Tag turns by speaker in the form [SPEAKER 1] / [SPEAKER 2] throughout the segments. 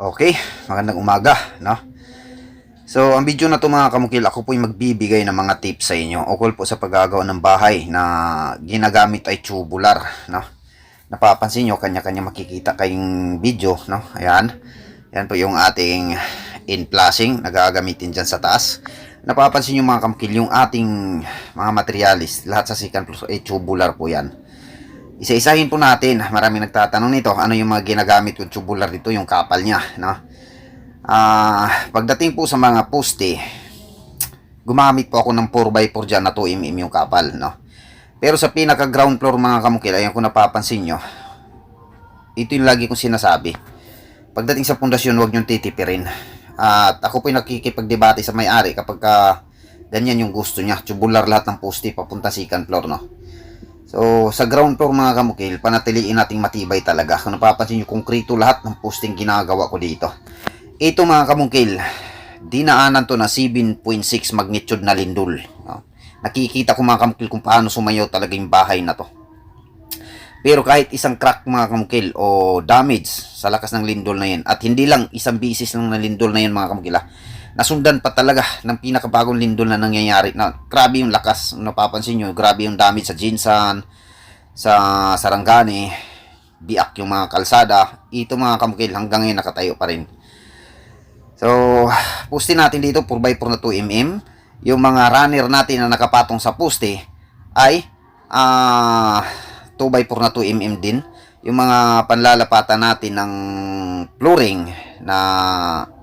[SPEAKER 1] Okay, magandang umaga, no? So, ang video na to mga kamukil, ako po yung magbibigay ng mga tips sa inyo ukol po sa paggagawa ng bahay na ginagamit ay tubular, no? Napapansin nyo, kanya-kanya makikita kayong video, no? Ayan. Yan po yung ating in-flashing na gagamitin dyan sa taas. Napapansin nyo mga kamukil, yung ating mga materialis, lahat sa second floor ay tubular po yan. Isa-isahin po natin, maraming nagtatanong nito, ano yung mga ginagamit yung tubular dito, yung kapal niya, no? Pagdating po sa mga poste, gumamit po ako ng 4x4 dyan na 2mm yung kapal, no? Pero sa pinaka ground floor mga kamukil, ayan kung napapansin nyo, ito yung lagi kong sinasabi. Pagdating sa pundasyon, huwag nyo titipirin. At ako po yung nakikipagdebate sa may-ari kapag ganyan yung gusto niya. Tubular lahat ng poste papunta second floor, no? So, sa ground floor mga kamukil, panatiliin nating matibay talaga. Kung napapansin nyo, konkrito lahat ng posting ginagawa ko dito. Ito mga kamukil, dinaanan to na 7.6 magnitude na lindol. No? Nakikita ko mga kamukil kung paano sumayaw talaga yung bahay na to. Pero kahit isang crack mga kamukil o damage sa lakas ng lindol na yan, at hindi lang isang bisis lang na lindol na yan mga kamukil, nasundan pa talaga ng pinakabagong lindol na nangyayari na grabe yung lakas. Napapansin nyo, grabe yung damage sa Jinsan, sa Sarangani, biak yung mga kalsada. Ito mga kamukil hanggang ngayon nakatayo pa rin. So, poste natin dito 4x4 na 2mm. Yung mga runner natin na nakapatong sa poste ay 2x4 na 2mm din. Yung mga panlalapatan natin ng flooring na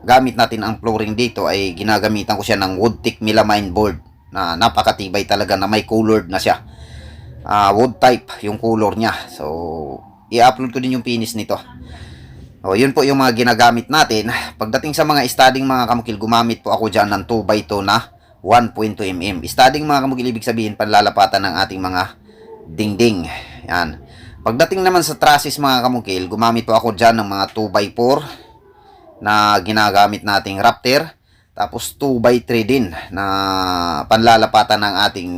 [SPEAKER 1] gamit natin ang flooring dito ay ginagamitan ko siya ng wood thick melamine board na napakatibay talaga, na may colored na siya. Wood type yung color niya. So, i-upload ko din yung finish nito. O, yun po yung mga ginagamit natin. Pagdating sa mga studding mga kamukil, gumamit po ako dyan ng 2x2 na 1.2mm. Studding mga kamukil, ibig sabihin panlalapatan ng ating mga dingding. Yan. Pagdating naman sa trusses mga kamukil, gumamit po ako dyan ng mga 2x4 na ginagamit nating rafter. Tapos 2x3 din na panlalapatan ng ating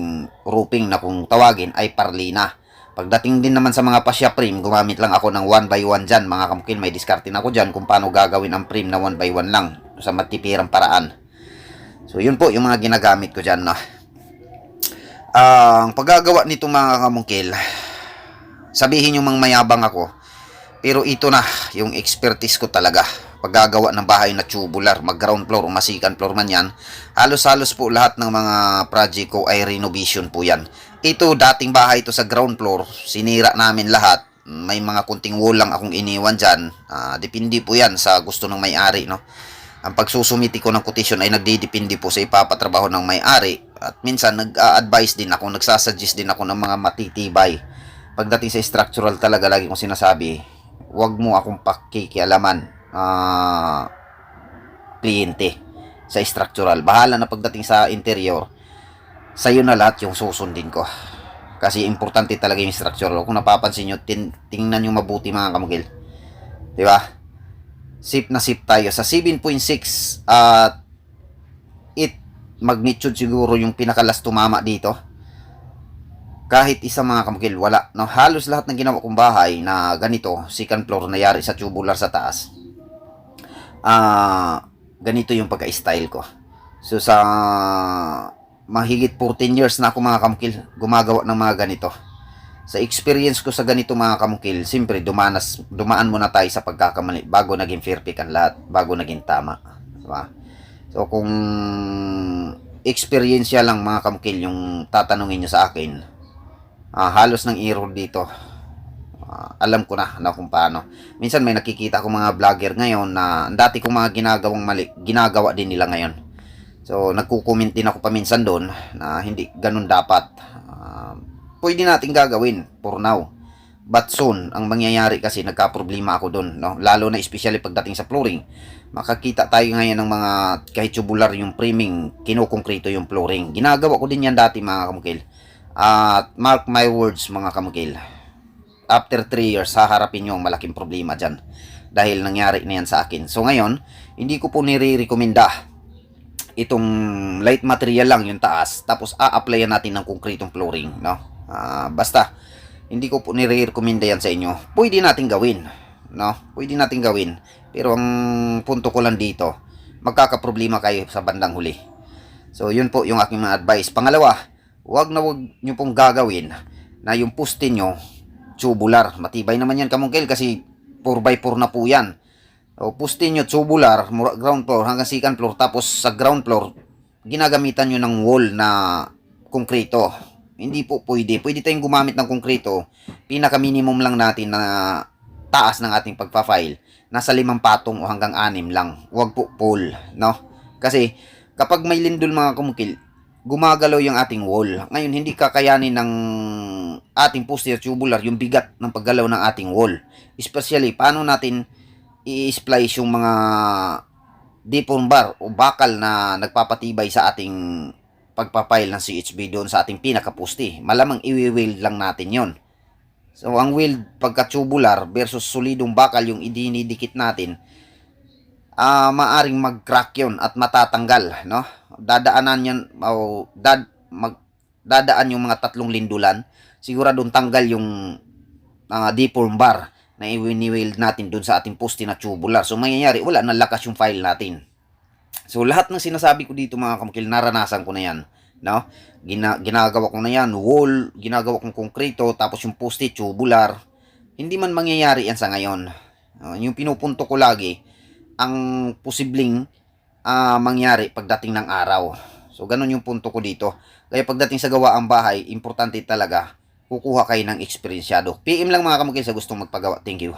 [SPEAKER 1] roofing na kung tawagin ay parlina. Pagdating din naman sa mga pasya frame, gumamit lang ako ng 1x1 dyan mga kamukil. May diskarte na ako dyan kung paano gagawin ang frame na 1x1 lang sa matipirang paraan. So yun po yung mga ginagamit ko dyan, no? Ang paggagawa nito mga kamukil, sabihin yung mga mayabang ako, pero ito na yung expertise ko talaga. Paggagawa ng bahay na tubular, mag ground floor o second floor man yan, halos-halos po lahat ng mga project ko ay renovation po yan. Ito, dating bahay ito sa ground floor, sinira namin lahat. May mga kunting wall lang akong iniwan dyan. Depende po yan sa gusto ng may-ari, no? Ang pagsusumiti ko ng quotation ay nagdidepende po sa ipapatrabaho ng may-ari. At minsan, nag-advise din ako, nagsasuggest din ako ng mga matitibay. Pagdating sa structural talaga, lagi kong sinasabi, huwag mo akong pakikialaman, kliyente, sa structural. Bahala na pagdating sa interior, sa'yo na lahat yung susundin ko. Kasi importante talaga yung structural. Kung napapansin nyo, tingnan nyo mabuti mga kamukil. Diba? Sip na sip tayo. Sa 7.6 at magnitude siguro yung pinakalas tumama dito. Kahit isa mga kamukil, wala. No, halos lahat ng ginawa kong bahay na ganito, second floor, nayari sa tubular sa taas. Ganito yung pagka-style ko. So sa mahigit 14 years na ako mga kamukil gumagawa ng mga ganito. Sa experience ko sa ganito mga kamukil, siyempre dumaan muna tayo sa pagkakamali bago naging perfect ang lahat, bago naging tama. Diba? So kung experience lang mga kamukil yung tatanungin nyo sa akin, halos ng error dito, alam ko na kung paano. Minsan may nakikita ko mga vlogger ngayon na dati kong mga ginagawang mali, ginagawa din nila ngayon. So nagko-comment din ako paminsan doon na hindi ganun dapat. Pwede natin gagawin for now, but soon ang mangyayari kasi nagka-problema ako doon, no? Lalo na especially pagdating sa flooring. Makakita tayo ngayon ng mga kahit tubular yung framing, kinukongkrito yung flooring. Ginagawa ko din yan dati mga kamukil. At mark my words mga kamukil, after 3 years haharapin nyo ang malaking problema dyan dahil nangyari na yan sa akin. So ngayon, hindi ko po nire-recommenda itong light material lang yung taas, tapos a-applyan natin ng konkretong flooring, no? Basta hindi ko po nire-recommenda yan sa inyo. Pwede natin gawin. no? Pwede natin gawin. Pero ang punto ko lang dito, magkakaproblema kayo sa bandang huli. So, yun po yung aking mga advice. Pangalawa, wag nyo pong gagawin na yung poste nyo tubular. Matibay naman yan kamungkil kasi 4x4 na po yan. So, poste nyo tubular, ground floor hanggang second floor. Tapos sa ground floor, ginagamitan nyo ng wall na konkreto. Hindi po pwede. Pwede tayong gumamit ng konkreto. Pinaka-minimum lang natin na taas ng ating pagpa-file. Nasa 5 patong o hanggang 6 lang. Huwag po pole, no? Kasi kapag may lindol mga kumukil, gumagalaw yung ating wall. Ngayon, hindi kakayanin ng ating poste tubular yung bigat ng paggalaw ng ating wall. Especially, paano natin i-splice yung mga deform bar o bakal na nagpapatibay sa ating pagpapile ng CHB doon sa ating pinaka-poste. Malamang i-weld lang natin yon. So, ang weld pagka-tubular versus solidong bakal yung idinidikit natin, maaring mag-crack yun at matatanggal, no? Dadaanan yan, dadaan yung mga 3 lindulan. Siguradong tanggal yung deform bar na i-weld natin doon sa ating poste na tubular. So, mangyayari, wala na lakas yung file natin. So, lahat ng sinasabi ko dito mga kamukil, naranasan ko na yan. No? Ginagawa ko na yan, wall, ginagawa kong konkreto, tapos yung poste tubular. Hindi man mangyayari yan sa ngayon. Yung pinupunto ko lagi, ang posibleng mangyari pagdating ng araw. So, ganun yung punto ko dito. Kaya pagdating sa gawaang bahay, importante talaga, kukuha kayo ng eksperensyado. PM lang mga kamukil sa gustong magpagawa. Thank you.